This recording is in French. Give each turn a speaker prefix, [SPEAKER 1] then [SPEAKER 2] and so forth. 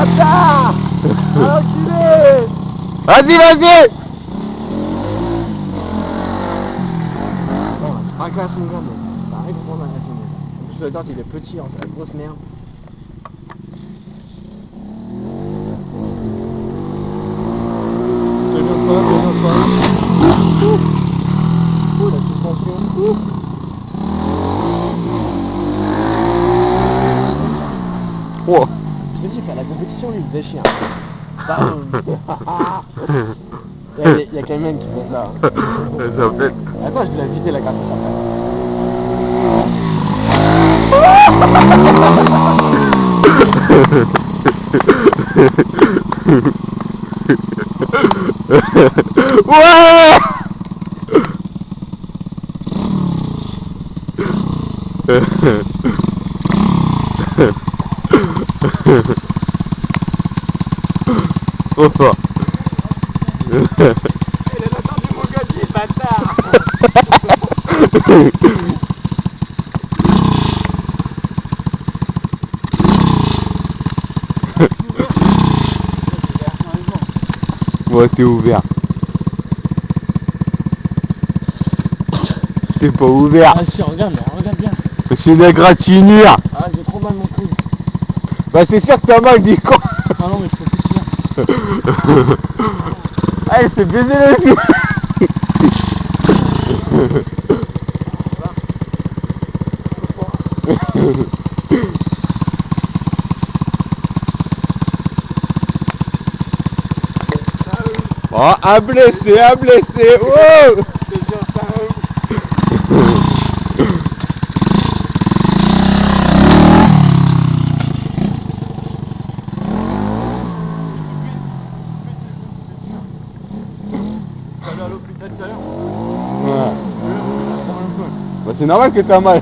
[SPEAKER 1] bâtard. Enculé.
[SPEAKER 2] Vas-y, vas-y.
[SPEAKER 1] Bon, c'est pas grave, mon gars, mais ça arrive pour la merde. En plus, le dart, il est petit, hein, c'est la grosse merde. Je viens pas. Ouh, la suspension.
[SPEAKER 2] Oh.
[SPEAKER 1] Je te dis qu'à la compétition, lui, il faisait chien. Il y a quand même qui fait ça.
[SPEAKER 2] Ça fait...
[SPEAKER 1] Attends, je vais la vider la graphiste après.
[SPEAKER 2] Ouais. Trop fort.
[SPEAKER 1] Il a entendu mon gosier, bâtard.
[SPEAKER 2] Ouais, t'es ouvert. T'es pas ouvert.
[SPEAKER 1] Ah si, regarde bien.
[SPEAKER 2] C'est une égratignure.
[SPEAKER 1] Ah, j'ai trop mal mon cou.
[SPEAKER 2] Bah c'est sûr que t'as mal, dis quoi.
[SPEAKER 1] Ah non, mais je peux plus bien.
[SPEAKER 2] Ah, il s'est baisé les pieds. Oh, un blessé, wow.
[SPEAKER 1] T'es allé à l'hôpital tout à l'heure?
[SPEAKER 2] Ouais. Bah c'est normal que t'as mal.